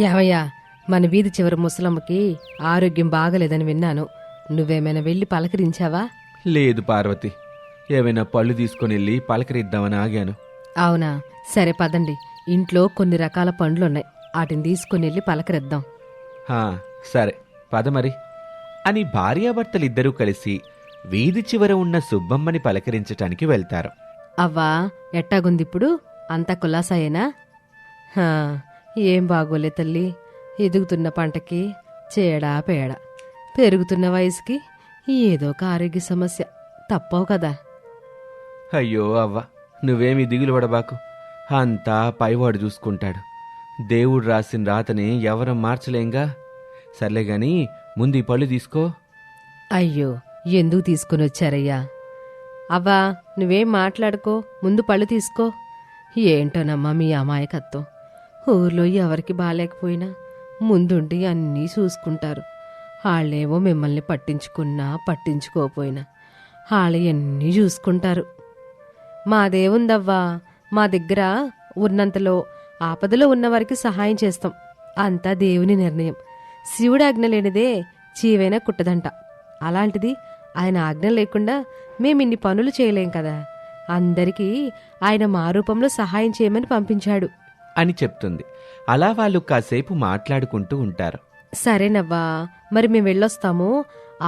యావయ్యా, మన వీధి చివరి ముసలమ్మకి ఆరోగ్యం బాగలేదని విన్నాను. నువ్వేమైనా వెళ్ళి పలకరించావా? లేదు పార్వతి, ఏమైనా పళ్ళు తీసుకొని వెళ్ళి పలకరిద్దామని ఆగాను. అవునా, సరే పదండి. ఇంట్లో కొన్ని రకాల పండ్లున్నాయి, వాటిని తీసుకుని వెళ్ళి పలకరిద్దాం. హా, సరే పద మరి అని భార్యాభర్తలిద్దరూ కలిసి వీధి చివర ఉన్న సుబ్బమ్మని పలకరించటానికి వెళ్తారు. అవ్వా, ఎట్టాగుందిప్పుడు? అంతా కులాసాయేనా? హా, ఏం బాగోలే తల్లి. ఎదుగుతున్న పంటకి చేడా పేడ, పెరుగుతున్న వయసుకి ఏదో ఒక ఆరోగ్య సమస్య తప్పవు కదా. అయ్యో అవ్వ, నువ్వేమీ దిగులు పడబాకు. అంతా పైవాడు చూసుకుంటాడు. దేవుడు రాసిన రాతని ఎవరం మార్చలేంగా. సర్లేగాని ముందు ఈ పళ్ళు తీసుకో. అయ్యో, ఎందుకు తీసుకుని వచ్చారయ్యా? అవ్వా, నువ్వేం మాట్లాడుకో, ముందు పళ్ళు తీసుకో. ఏంటోనమ్మా మీ అమాయకత్వం. ఊర్లో ఎవరికి బాలేకపోయినా ముందుండి అన్నీ చూసుకుంటారు. వాళ్ళేమో మిమ్మల్ని పట్టించుకున్నా పట్టించుకోపోయినా వాళ్ళు అన్నీ చూసుకుంటారు. మాదేముందవ్వా, మా దగ్గర ఉన్నంతలో ఆపదలో ఉన్నవారికి సహాయం చేస్తాం. అంతా దేవుని నిర్ణయం. శివుడి ఆజ్ఞ లేనిదే చీవైనా కుట్టదంట. అలాంటిది ఆయన ఆజ్ఞ లేకుండా మేమిన్ని పనులు చేయలేం కదా. అందరికీ ఆయన మా రూపంలో సహాయం చేయమని పంపించాడు అని చెప్తుంది. అలా వాళ్ళు కాసేపు మాట్లాడుకుంటూ ఉంటారు. సరేనవ్వా, మరి మేము వెళ్ళొస్తాము.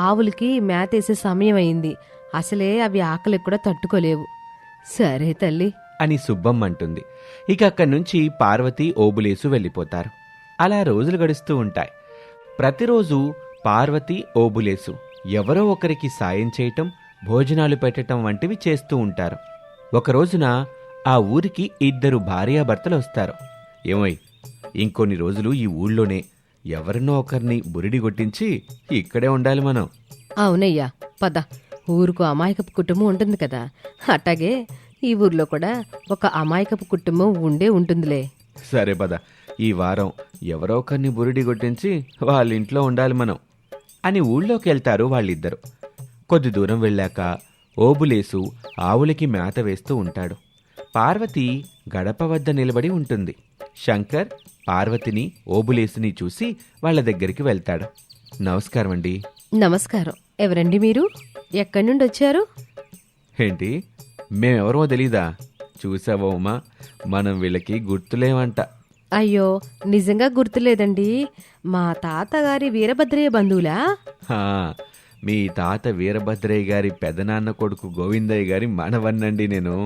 ఆవులకి మేతేసే సమయం అయింది. అసలే అవి ఆకలికి కూడా తట్టుకోలేవు. సరే తల్లి అని సుబ్బమ్మ అంటుంది. ఇక అక్కడి నుంచి పార్వతి ఓబులేసు వెళ్ళిపోతారు. అలా రోజులు గడుస్తూ ఉంటాయి. ప్రతిరోజు పార్వతి ఓబులేసు ఎవరో ఒకరికి సాయం చేయటం, భోజనాలు పెట్టటం వంటివి చేస్తూ ఉంటారు. ఒకరోజున ఆ ఊరికి ఇద్దరు భార్యాభర్తలు వస్తారు. ఏమోయ్, ఇంకొన్ని రోజులు ఈ ఊళ్ళోనే ఎవరినో ఒకరిని బురిడి కొట్టించి ఇక్కడే ఉండాలి మనం. అవునయ్యా, పద. ఊరుకు అమాయకపు కుటుంబం ఉంటుంది కదా, అట్టాగే ఈ ఊర్లో కూడా ఒక అమాయకపు కుటుంబం ఉండే ఉంటుందిలే. సరే పద, ఈ వారం ఎవరో ఒకరిని బురిడి కొట్టించి వాళ్ళ ఇంట్లో ఉండాలి మనం అని ఊళ్ళోకి వెళ్తారు వాళ్ళిద్దరు. కొద్ది దూరం వెళ్ళాక ఓబులేసు ఆవులకి మేత వేస్తూ ఉంటాడు. పార్వతి గడప వద్ద నిలబడి ఉంటుంది. శంకర్ పార్వతిని ఓబులేసుని చూసి వాళ్ళ దగ్గరికి వెళ్తాడు. నమస్కారం అండి. నమస్కారం. ఎవరండి మీరు? ఎక్కడి నుండి వచ్చారు? ఏంటి, మేమెవరో తెలీదా? చూసావా ఉమా, మనం వీళ్ళకి గుర్తులేమంట. అయ్యో, నిజంగా గుర్తులేదండి. మా తాతగారి వీరభద్రయ్య బంధువులా? హా, మీ తాత వీరభద్రయ్య గారి పెదనాన్న కొడుకు గోవిందయ్య గారి మనవన్నండి నేను.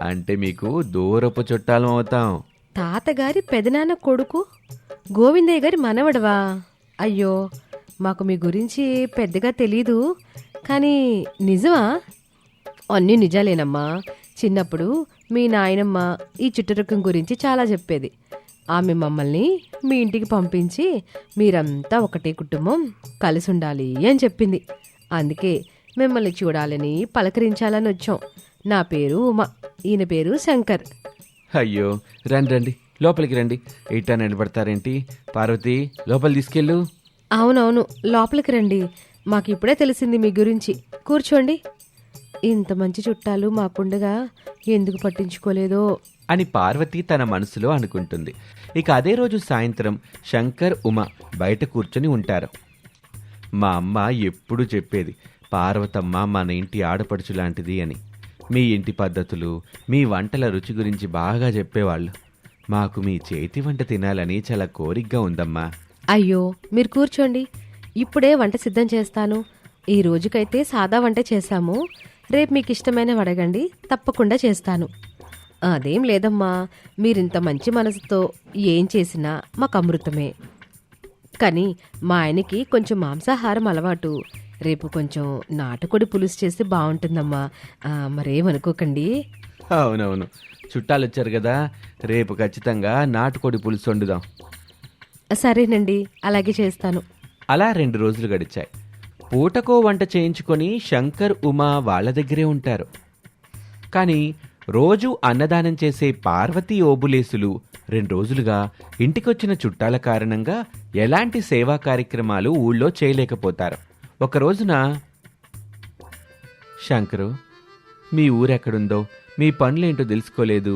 అంటే మీకు దూరపు చుట్టాలం అవుతాం. తాతగారి పెదనాన్న కొడుకు గోవిందయ్య గారి మనవడవా? అయ్యో, మాకు మీ గురించి పెద్దగా తెలీదు. కానీ నిజమా? అన్నీ నిజాలేనమ్మా. చిన్నప్పుడు మీ నాయనమ్మ ఈ చుట్టరకం గురించి చాలా చెప్పేది. ఆమె మమ్మల్ని మీ ఇంటికి పంపించి మీరంతా ఒకటే కుటుంబం, కలిసి ఉండాలి అని చెప్పింది. అందుకే మిమ్మల్ని చూడాలని పలకరించాలని వచ్చాం. నా పేరు ఉమా, ఈయన పేరు శంకర్. అయ్యో, రండి రండి, లోపలికి రండి. ఇట్టా నిలబడతారేంటి? పార్వతి, లోపలి తీసుకెళ్ళు. అవునవును, లోపలికి రండి. మాకు ఇప్పుడే తెలిసింది మీ గురించి. కూర్చోండి. ఇంత మంచి చుట్టాలు మాకుండగా ఎందుకు పట్టించుకోలేదో అని పార్వతి తన మనసులో అనుకుంటుంది. ఇక అదే రోజు సాయంత్రం శంకర్, ఉమ బయట కూర్చొని ఉంటారు. మా అమ్మ ఎప్పుడూ చెప్పేది, పార్వతమ్మ మన ఇంటి ఆడపడుచు లాంటిది అని. మీ ఇంటి పద్ధతులు, మీ వంటల రుచి గురించి బాగా చెప్పేవాళ్ళు. మాకు మీ చేతి వంట తినాలని చాలా కోరికగా ఉందమ్మా. అయ్యో, మీరు కూర్చోండి. ఇప్పుడే వంట సిద్ధం చేస్తాను. ఈ రోజుకైతే సాదా వంట చేశాము. రేపు మీకు ఇష్టమైనవి అడగండి, తప్పకుండా చేస్తాను. అదేం లేదమ్మా, మీరింత మంచి మనసుతో ఏం చేసినా మాకు అమృతమే. కానీ మా ఆయనకి కొంచెం మాంసాహారం అలవాటు. రేపు కొంచెం నాటుకోడి పులుసు చేస్తే బాగుంటుందమ్మా. మరేమనుకోకండి. అవునవును, చుట్టాలు వచ్చారు కదా, రేపు ఖచ్చితంగా నాటుకోడి పులుసు వండుదాం. సరేనండి, అలాగే చేస్తాను. అలా 2 రోజులు గడిచాయి. పూటకో వంట చేయించుకొని శంకర్, ఉమా వాళ్ళ దగ్గరే ఉంటారు. కానీ రోజు అన్నదానం చేసే పార్వతీ ఓబులేసులు 2 రోజులుగా ఇంటికొచ్చిన చుట్టాల కారణంగా ఎలాంటి సేవా కార్యక్రమాలు ఊళ్ళో చేయలేకపోతారు. ఒక రోజున, శంకరు, మీ ఊరెక్కడుందో, మీ పనులేంటో తెలుసుకోలేదు.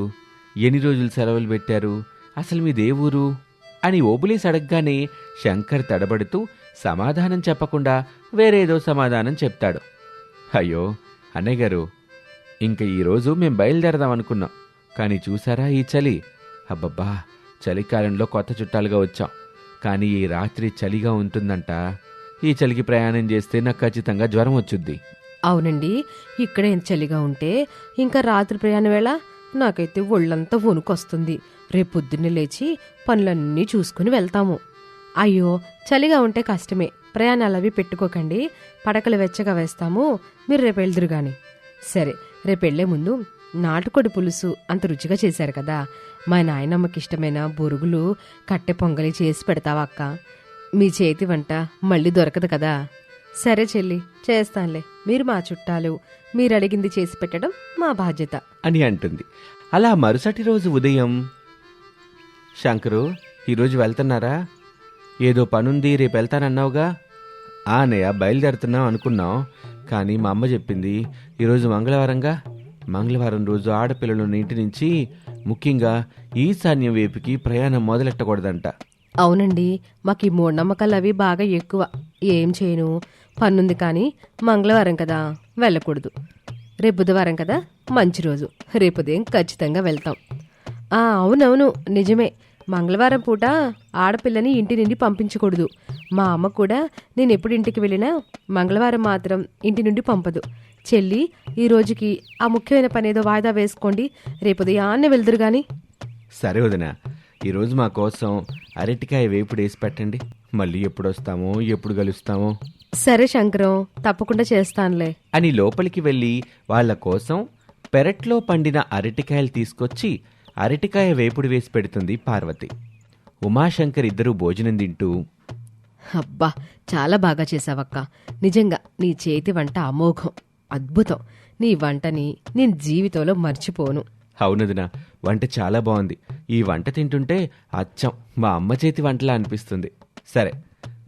ఎన్ని రోజులు సెలవులు పెట్టారు? అసలు మీదే ఊరు అని ఓబులేసు అడగగానే శంకర్ తడబడుతూ సమాధానం చెప్పకుండా వేరేదో సమాధానం చెప్తాడు. అయ్యో అన్నయ్య గారు, ఇంక ఈరోజు మేం బయలుదేరదాం అనుకున్నాం, కానీ చూసారా ఈ చలి. అబ్బబ్బా, చలికాలంలో కొత్త చుట్టాలుగా వచ్చాం, కానీ ఈ రాత్రి చలిగా ఉంటుందంట. ఈ చలికి ప్రయాణం చేస్తే నాకు ఖచ్చితంగా జ్వరం వచ్చుద్ది. అవునండి, ఇక్కడ ఎంత చలిగా ఉంటే ఇంకా రాత్రి ప్రయాణం వేళ నాకైతే ఒళ్ళంతా వణుకొస్తుంది. రేపు పొద్దున్నే లేచి పనులన్నీ చూసుకుని వెళ్తాము. అయ్యో, చలిగా ఉంటే కష్టమే, ప్రయాణాలు అవి పెట్టుకోకండి, పడకలు వెచ్చగా వేస్తాము, మీరు రేపు వెళ్దురు గాని. సరే, రేపు వెళ్లే ముందు నాటుకోడి పులుసు అంత రుచిగా చేశారు కదా, మా నాయనమ్మకి ఇష్టమైన బొరుగులు కట్టె పొంగలి చేసి పెడతావా అక్క? మీ చేతి వంట మళ్ళీ దొరకదు కదా. సరే చెల్లి, చేస్తానులే, మీరు మా చుట్టాలు, మీరు అడిగింది చేసి పెట్టడం మా బాధ్యత అని అంటుంది. అలా మరుసటి రోజు ఉదయం, శంకరు ఈరోజు వెళ్తున్నారా? ఏదో పనుంది, రేపు వెళ్తానన్నావుగా. అన్నయ్య, బయలుదేరుతున్నాం అనుకున్నాం, కానీ మా అమ్మ చెప్పింది ఈరోజు మంగళవారంగా, మంగళవారం రోజు ఆడపిల్లలు ఇంటి నుంచి ముఖ్యంగా ఈశాన్యం వైపుకి ప్రయాణం మొదలెట్టకూడదంట. అవునండి, మాకు ఈ మూఢనమ్మకాలు అవి బాగా ఎక్కువ. ఏం చేయను, పనుంది కానీ మంగళవారం కదా వెళ్ళకూడదు, రేపు బుధవారం కదా మంచి రోజు, రేపు ఉదయం ఖచ్చితంగా వెళ్తాం. అవునవును నిజమే, మంగళవారం పూట ఆడపిల్లని ఇంటి నుండి పంపించకూడదు. మా అమ్మ కూడా నేను ఎప్పుడు ఇంటికి వెళ్ళినా మంగళవారం మాత్రం ఇంటి నుండి పంపదు. చెల్లి, ఈ రోజుకి ఆ ముఖ్యమైన పని ఏదో వాయిదా వేసుకోండి, రేపు ఉదయాన్నే వెళ్దురు గాని. సరే వదినా, ఈరోజు మా కోసం అరటికాయ వేపుడు వేసి పెట్టండి, మళ్ళీ ఎప్పుడు వస్తామో ఎప్పుడు కలుస్తామో. సరే శంకరం, తప్పకుండా చేస్తానులే అని లోపలికి వెళ్ళి వాళ్ల కోసం పెరట్లో పండిన అరటికాయలు తీసుకొచ్చి అరటికాయ వేపుడు వేసి పెడుతుంది పార్వతి. ఉమాశంకర్ ఇద్దరూ భోజనం తింటూ, అబ్బా, చాలా బాగా చేసావక్క, నిజంగా నీ చేతి వంట అమోఘం, అద్భుతం, నీ వంటని నేను జీవితంలో మర్చిపోను. అవునదినా, వంట చాలా బాగుంది, ఈ వంట తింటుంటే అచ్చం మా అమ్మ చేతి వంటలా అనిపిస్తుంది. సరే,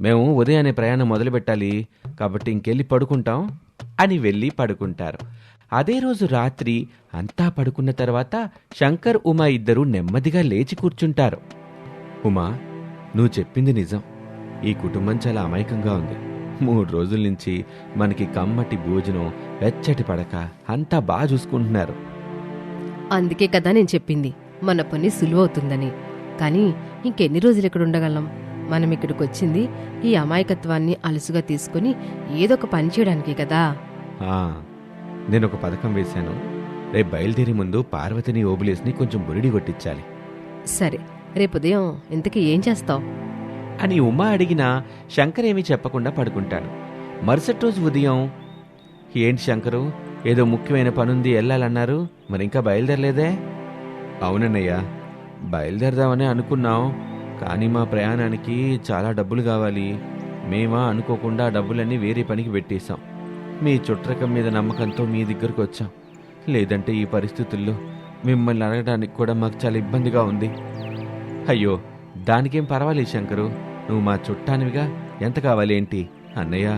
మేము ఉదయాన్నే ప్రయాణం మొదలు పెట్టాలి, కాబట్టి ఇంకెళ్ళి పడుకుంటాం అని వెళ్ళి పడుకుంటారు. అదే రోజు రాత్రి అంతా పడుకున్న తర్వాత శంకర్ ఉమా ఇద్దరూ నెమ్మదిగా లేచి కూర్చుంటారు. ఉమా, నువ్వు చెప్పింది నిజం, ఈ కుటుంబం చాలా అమాయకంగా ఉంది. 3 రోజుల నుంచి మనకి కమ్మటి భోజనం, వెచ్చటి పడక అంతా బాగా చూసుకుంటున్నారు. అందుకే కదా నేను చెప్పింది మన పని సులువవుతుందని. కానీ ఇంకెన్ని రోజులు ఇక్కడ ఉండగలం? మనం ఇక్కడికి వచ్చింది ఈ అమాయకత్వాన్ని అలుసుగా తీసుకుని ఏదో ఒక పని చేయడానికి కదా. నేను ఒక పథకం వేశాను, రేపు బయలుదేరి ముందు పార్వతిని ఓబులేసుని కొంచెం బురిడి కొట్టించాలి. సరే, రేపు ఉదయం ఇంతకీ ఏం చేస్తావు అని ఉమా అడిగినా శంకర్ ఏమీ చెప్పకుండా పడుకుంటాడు. మరుసటి రోజు ఉదయం, ఏంటి శంకరు, ఏదో ముఖ్యమైన పనుంది వెళ్ళాలన్నారు, మరింకా బయలుదేరలేదే? అవునన్నయ్య, బయలుదేరదామని అనుకున్నాం, కానీ మా ప్రయాణానికి చాలా డబ్బులు కావాలి. మేమా అనుకోకుండా డబ్బులన్నీ వేరే పనికి పెట్టేశాం. మీ చుట్టరకం మీద నమ్మకంతో మీ దగ్గరకు వచ్చాం, లేదంటే ఈ పరిస్థితుల్లో మిమ్మల్ని అడగడానికి కూడా మాకు చాలా ఇబ్బందిగా ఉంది. అయ్యో, దానికేం పర్వాలేదు శంకరు, నువ్వు మా చుట్టానివిగా, ఎంత కావాలి ఏంటి? అన్నయ్య,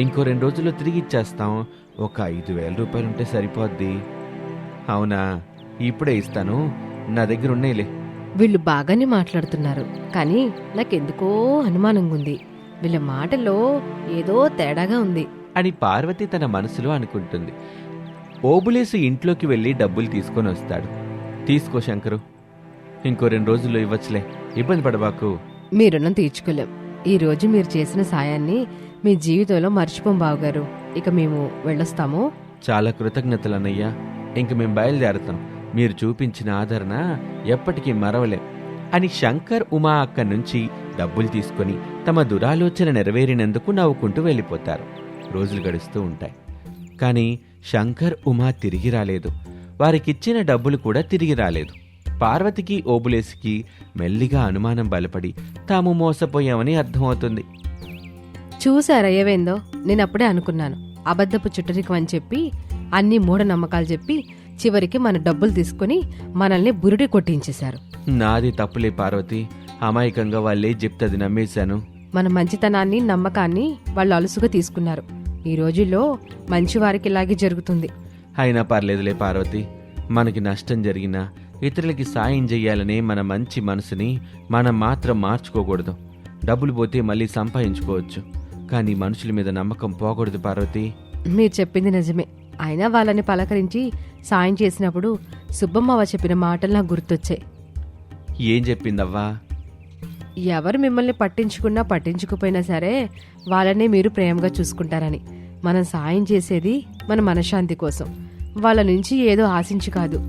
ఇంకో 2 రోజుల్లో తిరిగి ఇచ్చేస్తాం, ఒక 5,000 రూపాయలుంటే సరిపోద్ది. అవునా, ఇప్పుడే ఇస్తాను, నా దగ్గర ఉన్నాయిలే. వీళ్ళు బాగానే మాట్లాడుతున్నారు, కానీ నాకెందుకో అనుమానంగా ఉంది, వీళ్ళ మాటల్లో ఏదో తేడాగా ఉంది అని పార్వతి తన మనసులో అనుకుంటుంది. ఓబులేసు ఇంట్లోకి వెళ్ళి డబ్బులు తీసుకొని వస్తాడు. తీసుకో శంకరు, ఇంకో 2 రోజుల్లో ఇవ్వచ్చులే, ఇబ్బంది పడబాకు. మీ రుణం తీర్చుకోలేం, ఈ రోజు మీరు చేసిన సాయాన్ని మీ జీవితంలో మర్చిపోం బావగారు. ఇక మేము వెళ్ళొస్తాము. చాలా కృతజ్ఞతలు అన్నయ్య, ఇంక మేము బయలుదేరతాం. మీరు చూపించిన ఆదరణ ఎప్పటికీ మరవలేం అని శంకర్ ఉమా అక్కడి నుంచి డబ్బులు తీసుకుని తమ దురాలోచన నెరవేరినందుకు నవ్వుకుంటూ వెళ్ళిపోతారు. రోజులు గడుస్తూ ఉంటాయి, కానీ శంకర్ ఉమా తిరిగి రాలేదు. వారికిచ్చిన డబ్బులు కూడా తిరిగి రాలేదు. పార్వతికి ఓబులేసుకి మెల్లిగా అనుమానం బలపడి తాము మోసపోయామని అర్థమవుతుంది. చూసారా ఏవేందో, నేనప్పుడే అనుకున్నాను, అబద్ధపు చుట్టరికం అని చెప్పి అన్ని మూఢనమ్మకాలు చెప్పి చివరికి మన డబ్బులు తీసుకుని మనల్ని బురుడి కొట్టించేశారు. నాది తప్పులే పార్వతి, అమాయకంగా వాళ్ళే చెప్తుంది నమ్మేశాను. మన మంచితనాన్ని, నమ్మకాన్ని వాళ్ళు అలుసుగా తీసుకున్నారు. ఈ రోజుల్లో మంచివారికి ఇలాగే జరుగుతుంది. అయినా పర్లేదులే పార్వతి, మనకి నష్టం జరిగినా ఇతరులకి సాయం చెయ్యాలనే మన మంచి మనసుని మనం మాత్రం మార్చుకోకూడదు. డబ్బులు పోతే మళ్ళీ సంపాదించుకోవచ్చు, కానీ మనుషుల మీద నమ్మకం పోకూడదు పార్వతి. మీరు చెప్పింది నిజమే. అయినా వాళ్ళని పలకరించి సాయం చేసినప్పుడు సుబ్బమ్మవ్వ చెప్పిన మాటలు నాకు గుర్తొచ్చాయి. ఏం చెప్పిందవ్వా? ఎవరు మిమ్మల్ని పట్టించుకున్నా పట్టించుకుపోయినా సరే వాళ్ళని మీరు ప్రేమగా చూసుకుంటారని. మనం సాయం చేసేది మన మనశ్శాంతి కోసం, వాళ్ళ నుంచి ఏదో ఆశించి కాదు.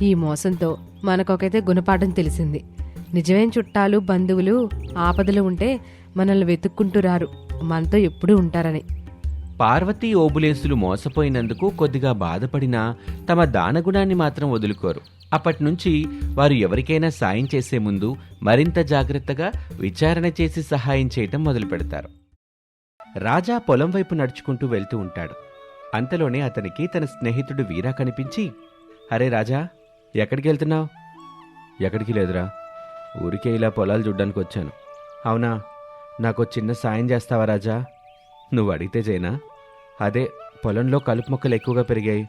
ఈ మోసంతో మనకొకైతే గుణపాఠం తెలిసింది. నిజమైన చుట్టాలు బంధువులు ఆపదలు ఉంటే మనల్ని వెతుక్కుంటూ రారు, మనతో ఎప్పుడూ ఉంటారని. పార్వతీ ఓబులేసులు మోసపోయినందుకు కొద్దిగా బాధపడినా తమ దానగుణాన్ని మాత్రం వదులుకోరు. అప్పట్నుంచి వారు ఎవరికైనా సాయం చేసే ముందు మరింత జాగ్రత్తగా విచారణ చేసి సహాయం చేయటం మొదలు పెడతారు. రాజా పొలం వైపు నడుచుకుంటూ వెళ్తూ ఉంటాడు. అంతలోనే అతనికి తన స్నేహితుడు వీరా కనిపించి, అరే రాజా, ఎక్కడికి వెళ్తున్నావు? ఎక్కడికి లేదురా, ఊరికే ఇలా పొలాలు చూడ్డానికి వచ్చాను. అవునా, నాకు చిన్న సాయం చేస్తావా రాజా? నువ్వు అడిగితే చేయనా? అదే పొలంలో కలుపు మొక్కలు ఎక్కువగా పెరిగాయి.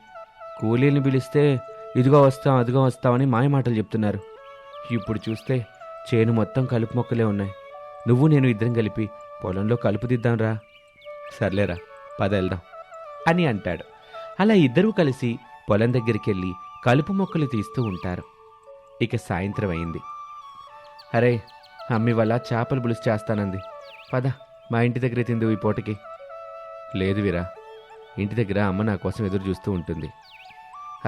కూలీని పిలిస్తే ఇదిగో వస్తాం అదిగో వస్తామని మాయమాటలు చెప్తున్నారు. ఇప్పుడు చూస్తే చేను మొత్తం కలుపు మొక్కలే ఉన్నాయి. నువ్వు నేను ఇద్దరం కలిపి పొలంలో కలుపు దిద్దాంరా. సర్లేరా, పద వెళ్దాం అని అంటాడు. అలా ఇద్దరూ కలిసి పొలం దగ్గరికెళ్ళి కలుపు మొక్కలు తీస్తూ ఉంటారు. ఇక సాయంత్రం అయింది. అరే, అమ్మి వల్ల చేపల పులుసు చేస్తానంది, పద మా ఇంటి దగ్గరే తిందు ఈ పూటకి. లేదు వీరా, ఇంటి దగ్గర అమ్మ నా కోసం ఎదురు చూస్తూ ఉంటుంది.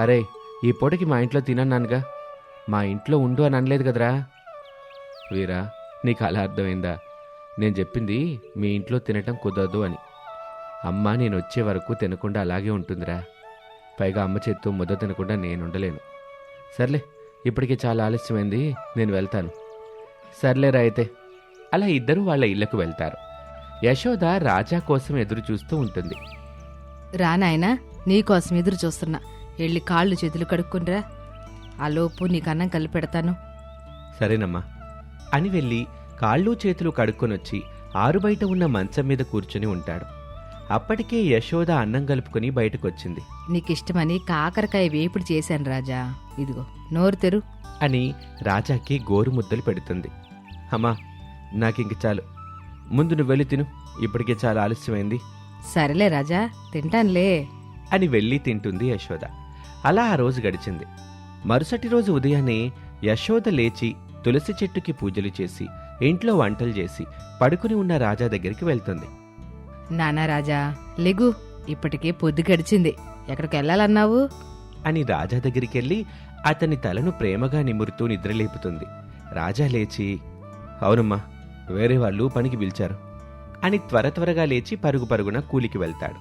అరే, ఈ పూటకి మా ఇంట్లో తినన్నానుగా, మా ఇంట్లో ఉండు అని అనలేదు కదరా. వీరా, నీకు అలా అర్థమైందా? నేను చెప్పింది మీ ఇంట్లో తినటం కుదరదు అని. అమ్మ నేను వచ్చే వరకు తినకుండా అలాగే ఉంటుందిరా. పైగా అమ్మ చేత్తో ముద్ద తినకుండా నేను ఉండలేను. సర్లే, ఇప్పటికే చాలా ఆలస్యమైంది, నేను వెళ్తాను. సర్లేరా అయితే. అలా ఇద్దరూ వాళ్ళ ఇళ్లకు వెళ్తారు. యశోద రాజా కోసం ఎదురు చూస్తూ ఉంటుంది. రా నాయనా, నీకోసం ఎదురు చూస్తున్నా. వెళ్ళి కాళ్ళు చేతులు కడుక్కుండ్రా, ఆలోపు నీకు అన్నం కలిపి పెడతాను. సరేనమ్మా అని వెళ్ళి కాళ్ళు చేతులు కడుక్కొనొచ్చి ఆరుబయట ఉన్న మంచం మీద కూర్చుని ఉంటాడు. అప్పటికే యశోద అన్నం కలుపుకొని బయటకొచ్చింది. నీకిష్టమని కాకరకాయ వేపుడు చేశాను రాజా, ఇదిగో నోరు తెరు అని రాజాకి గోరు ముద్దలు పెడుతుంది. అమ్మా, నాకింక చాలు, ముందు నువ్వు వెళ్ళి తిను, ఇప్పటికే చాలా ఆలస్యమైంది. సరేలే రాజా, తింటానులే అని వెళ్ళి తింటుంది యశోద. అలా ఆ రోజు గడిచింది. మరుసటి రోజు ఉదయాన్నే యశోద లేచి తులసి చెట్టుకి పూజలు చేసి ఇంట్లో వంటలు చేసి పడుకుని ఉన్న రాజా దగ్గరికి వెళ్తుంది. నానా రాజా, లెగు, ఇప్పటికే పొద్దు గడిచింది, ఎక్కడికి వెళ్ళాలన్నావు? అని రాజా దగ్గరికెళ్ళి అతని తలను ప్రేమగా నిమురుతూ నిద్రలేపుతుంది. రాజా లేచి, అవునమ్మా, వేరే వాళ్ళు పనికి పిలిచారు అని త్వరగా లేచి పరుగు పరుగున కూలికి వెళ్తాడు.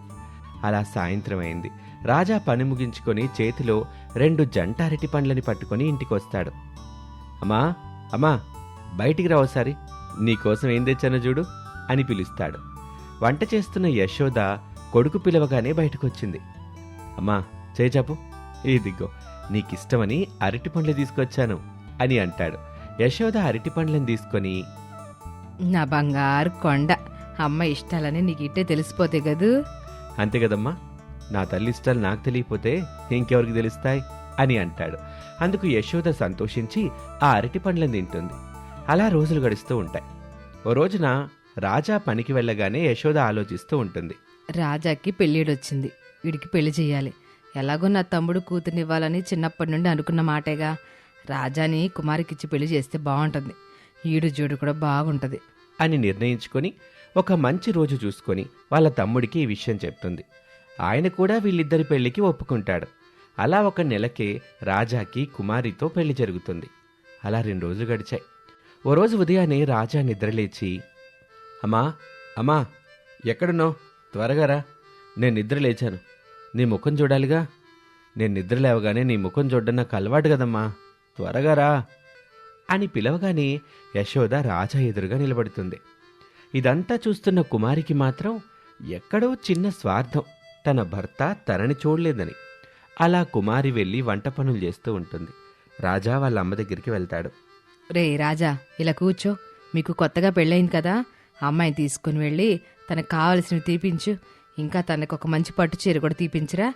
అలా సాయంత్రం అయింది. రాజా పని ముగించుకొని చేతిలో 2 జంట అరటి పండ్లని పట్టుకొని ఇంటికొస్తాడు. అమ్మా అమ్మా, బయటికి రా ఒకసారి, నీకోసం ఏం తెచ్చానో చూడు అని పిలుస్తాడు. వంట చేస్తున్న యశోద కొడుకు పిలవగానే బయటకొచ్చింది. అమ్మా, చేచాపు, ఇదిగో నీకిష్టమని అరటి పండ్లు తీసుకొచ్చాను అని అంటాడు. యశోద అరటి పండ్లను తీసుకొని, నా బంగారు కొండ, అమ్మ ఇష్టాలని నీకు ఇట్టే తెలిసిపోతే కదూ. అంతే కదమ్మా, నా తల్లి ఇష్టాలు నాకు తెలియపోతే ఇంకెవరికి తెలుస్తాయి అని అంటాడు. అందుకు యశోద సంతోషించి ఆ అరటి పండ్లను తింటుంది. అలా రోజులు గడుస్తూ ఉంటాయి. ఓ రోజున రాజా పనికి వెళ్ళగానే యశోద ఆలోచిస్తూ ఉంటుంది. రాజాకి పెళ్ళిడొచ్చింది, వీడికి పెళ్లి చెయ్యాలి. ఎలాగో నా తమ్ముడు కూతుర్నివ్వాలని చిన్నప్పటి నుండి అనుకున్న మాటేగా. రాజాని కుమారికిచ్చి పెళ్లి చేస్తే బాగుంటుంది, ఈడు జోడు కూడా బాగుంటది అని నిర్ణయించుకొని ఒక మంచి రోజు చూసుకొని వాళ్ళ తమ్ముడికి ఈ విషయం చెప్తుంది. ఆయన కూడా వీళ్ళిద్దరి పెళ్లికి ఒప్పుకుంటాడు. అలా 1 నెలకే రాజాకి కుమారితో పెళ్లి జరుగుతుంది. అలా 2 రోజులు గడిచాయి. ఓ రోజు ఉదయాన్నే రాజా నిద్రలేచి, అమ్మా అమ్మా, ఎక్కడున్నావు? త్వరగా రా, నేను నిద్ర లేచాను, నీ ముఖం చూడాలిగా. నేను నిద్ర లేవగానే నీ ముఖం చూడడం నాకు అలవాటు కదమ్మా, త్వరగా రా అని పిలవగానే యశోద రాజా ఎదురుగా నిలబడుతుంది. ఇదంతా చూస్తున్న కుమారికి మాత్రం ఎక్కడో చిన్న స్వార్థం, తన భర్త తనని చూడలేదని. అలా కుమారి వెళ్ళి వంట పనులు చేస్తూ ఉంటుంది. రాజా వాళ్ళ అమ్మ దగ్గరికి వెళ్తాడు. రే రాజా, ఇలా కూర్చో, మీకు కొత్తగా పెళ్ళయింది కదా, అమ్మాయిని తీసుకుని వెళ్ళి తనకు కావలసినవి తీపించు. ఇంకా తనకు ఒక మంచి పట్టు చీర కూడా తీపించరా,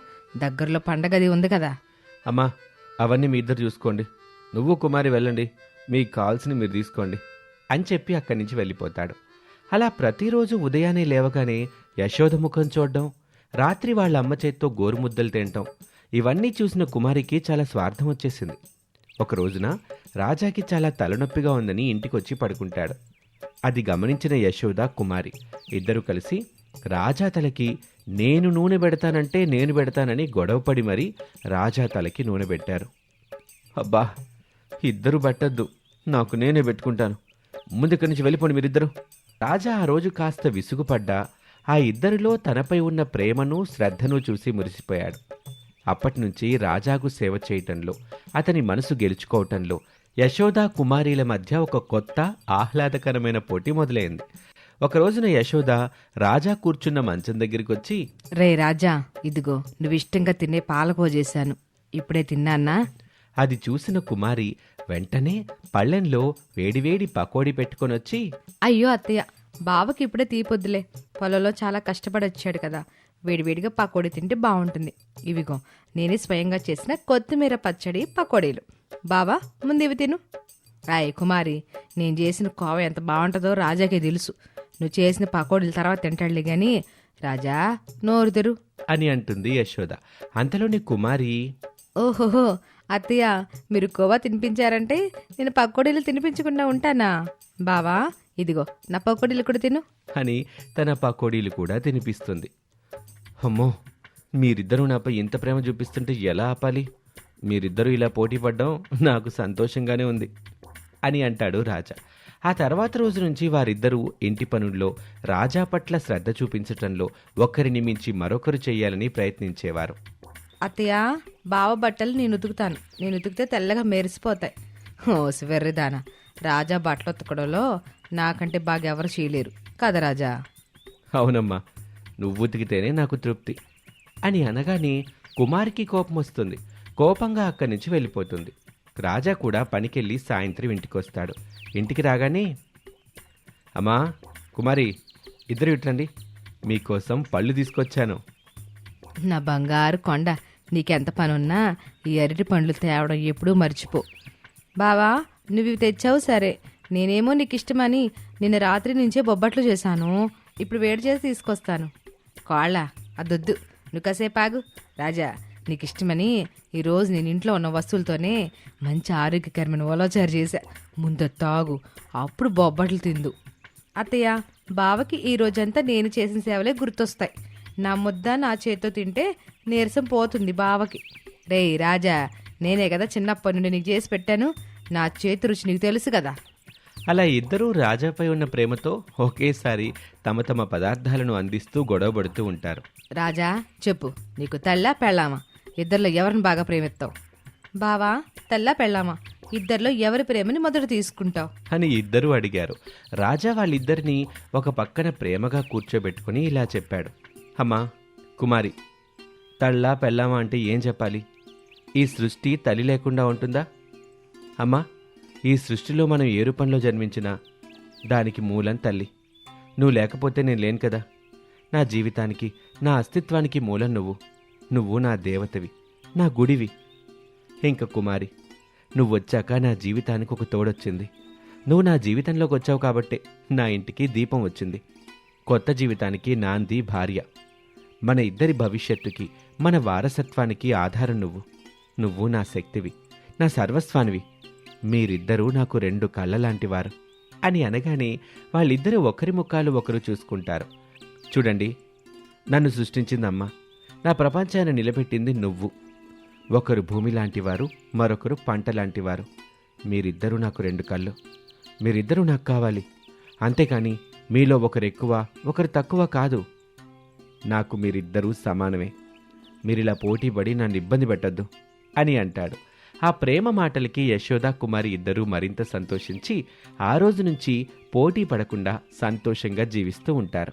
దగ్గరలో పండగది ఉంది కదా. అమ్మా, అవన్నీ మీ ఇద్దరు చూసుకోండి, నువ్వు కుమారి వెళ్ళండి, మీకు కావాల్సిన మీరు తీసుకోండి అని చెప్పి అక్కడి నుంచి వెళ్ళిపోతాడు. అలా ప్రతిరోజు ఉదయాన్నే లేవగానే యశోద ముఖం చూడడం, రాత్రి వాళ్ళ అమ్మ చేత్తో గోరుముద్దలు తినటం, ఇవన్నీ చూసిన కుమారికి చాలా స్వార్థం వచ్చేసింది. ఒక రోజున రాజాకి చాలా తలనొప్పిగా ఉందని ఇంటికొచ్చి పడుకుంటాడు. అది గమనించిన యశోద, కుమారి ఇద్దరూ కలిసి రాజా తలకి నేను నూనె పెడతానంటే నేను పెడతానని గొడవపడి మరీ రాజా తలకి నూనె పెట్టారు. అబ్బా, ఇద్దరు పెట్టద్దు, నాకు నేనే పెట్టుకుంటాను, ముందుక్కడి నుంచి వెళ్ళిపోండి మీరిద్దరు. రాజా ఆ రోజు కాస్త విసుగుపడ్డా ఆ ఇద్దరిలో తనపై ఉన్న ప్రేమను శ్రద్ధను చూసి మురిసిపోయాడు. అప్పటినుంచి రాజాకు సేవ చేయటంలో, అతని మనసు గెలుచుకోవటంలో యశోద కుమారీల మధ్య ఒక కొత్త ఆహ్లాదకరమైన పోటీ మొదలైంది. ఒక రోజున యశోద రాజా కూర్చున్న మంచం దగ్గరికి వచ్చి, రే రాజా, ఇదిగో నువ్వు ఇష్టంగా తినే పాలకో చేశాను, ఇప్పుడే తిన్నానా? అది చూసిన కుమారి వెంటనే పళ్ళెంలో వేడివేడి పకోడీ పెట్టుకొనొచ్చి, అయ్యో అత్తయ్య, బావకి ఇప్పుడే తీపొద్దులే, పొలంలో చాలా కష్టపడి వచ్చాడు కదా, వేడివేడిగా పకోడీ తింటే బాగుంటుంది. ఇవిగో నేనే స్వయంగా చేసిన కొత్తిమీర పచ్చడి పకోడీలు, బావా ముందు ఇవి తిను. రాయ్ కుమారి, నేను చేసిన కోవ ఎంత బాగుంటుందో రాజాకే తెలుసు, నువ్వు చేసిన పకోడీల తర్వాత తింటాడులే గాని రాజా నోరు తెరు అని అంటుంది యశోద. అంతలోని కుమారి, ఓహోహో అత్తయ్య, మీరు కోవా తినిపించారంటే నేను పకోడీలు తినిపించకుండా ఉంటానా? బావా ఇదిగో నా పకోడీలు కూడా తిను అని తన పకోడీలు కూడా తినిపిస్తుంది. అమ్మో, మీరిద్దరూ నాపై ఇంత ప్రేమ చూపిస్తుంటే ఎలా ఆపాలి? మీరిద్దరూ ఇలా పోటీ పడ్డం నాకు సంతోషంగానే ఉంది అని అంటాడు రాజా. ఆ తర్వాత రోజు నుంచి వారిద్దరూ ఇంటి పనుల్లో రాజా పట్ల శ్రద్ధ చూపించటంలో ఒకరిని మించి మరొకరు చెయ్యాలని ప్రయత్నించేవారు. అత్తయ్య, బావ బట్టలు నేను ఉతుకుతాను, నేను ఉతికితే తెల్లగా మెరిసిపోతాయి. ఓ వెర్రిదానా, రాజా బట్టలు ఉతకడంలో నాకంటే బాగా ఎవరు చేయలేరు కదా రాజా? అవునమ్మా, నువ్వు ఉతికితేనే నాకు తృప్తి అని అనగానే కుమారికి కోపం వస్తుంది. కోపంగా అక్కడి నుంచి వెళ్ళిపోతుంది. రాజా కూడా పనికెళ్ళి సాయంత్రం ఇంటికొస్తాడు. ఇంటికి రాగానే, అమ్మా కుమారి, ఇద్దరు ఇట్రండి, మీకోసం పళ్ళు తీసుకొచ్చాను. నా బంగారు కొండ, నీకెంత పనున్నా ఈ అరటి పండ్లు తేవడం ఎప్పుడూ మర్చిపో. బావా నువ్వు ఇవి తెచ్చావు సరే, నేనేమో నీకు ఇష్టమని నిన్న రాత్రి నుంచే బొబ్బట్లు చేశాను, ఇప్పుడు వేడి చేసి తీసుకొస్తాను. కోళ్ళ అదొద్దు, నువ్వు కాసేపు ఆగు. రాజా నీకు ఇష్టమని ఈరోజు నేను ఇంట్లో ఉన్న వస్తువులతోనే మంచి ఆరోగ్యకరమైన ఉలవచారు చేశా, ముందు తాగు, అప్పుడు బొబ్బట్లు తిందు. అత్తయ్య, బావకి ఈ రోజంతా నేను చేసిన సేవలే గుర్తొస్తాయి, నా ముద్ద నా చేతితో తింటే నీరసం పోతుంది బావకి. రేయ్ రాజా, నేనే కదా చిన్నప్పటి నుండి నీకు చేసి పెట్టాను, నా చేతి రుచి నీకు తెలుసు కదా. అలా ఇద్దరూ రాజాపై ఉన్న ప్రేమతో ఒకేసారి తమ తమ పదార్థాలను అందిస్తూ గొడవపడుతూ ఉంటారు. రాజా చెప్పు, నీకు తల్లా పెళ్ళామా? ఇద్దరిలో ఎవరిని బాగా ప్రేమిస్తావు? బావా తల్లా పెళ్ళామా, ఇద్దరిలో ఎవరి ప్రేమని మొదట తీసుకుంటావు అని ఇద్దరూ అడిగారు. రాజా వాళ్ళిద్దరినీ ఒక పక్కన ప్రేమగా కూర్చోబెట్టుకుని ఇలా చెప్పాడు. అమ్మా కుమారి, తళ్ళా పెళ్ళామా అంటే ఏం చెప్పాలి? ఈ సృష్టి తల్లి లేకుండా ఉంటుందా? అమ్మా, ఈ సృష్టిలో మనం ఏ రూపంలో జన్మించినా దానికి మూలం తల్లి. నువ్వు లేకపోతే నేను లేను కదా. నా జీవితానికి, నా అస్తిత్వానికి మూలం నువ్వు. నువ్వు నా దేవతవి, నా గుడివి. ఇంక కుమారి, నువ్వు వచ్చాక నా జీవితానికి ఒక తోడొచ్చింది. నువ్వు నా జీవితంలోకి వచ్చావు కాబట్టే నా ఇంటికి దీపం వచ్చింది. కొత్త జీవితానికి నాంది భార్య. మన ఇద్దరి భవిష్యత్తుకి, మన వారసత్వానికి ఆధారం నువ్వు. నువ్వు నా శక్తివి, నా సర్వస్వానివి. మీరిద్దరూ నాకు రెండు కళ్ళలాంటివారు అని అనగానే వాళ్ళిద్దరూ ఒకరి ముఖాలు ఒకరు చూసుకుంటారు. చూడండి, నన్ను సృష్టించిందమ్మా, నా ప్రపంచాన్ని నిలబెట్టింది నువ్వు. ఒకరు భూమి లాంటివారు, మరొకరు పంట లాంటివారు. మీరిద్దరూ నాకు రెండు కళ్ళు. మీరిద్దరూ నాకు కావాలి. అంతేకాని మీలో ఒకరు ఎక్కువ, ఒకరు తక్కువ కాదు. నాకు మీరిద్దరూ సమానమే. మీరిలా పోటీపడి నన్ను ఇబ్బంది పెట్టద్దు అని అంటాడు. ఆ ప్రేమ మాటలకి యశోద కుమారి ఇద్దరూ మరింత సంతోషించి ఆ రోజు నుంచి పోటీ పడకుండా సంతోషంగా జీవిస్తూ ఉంటారు.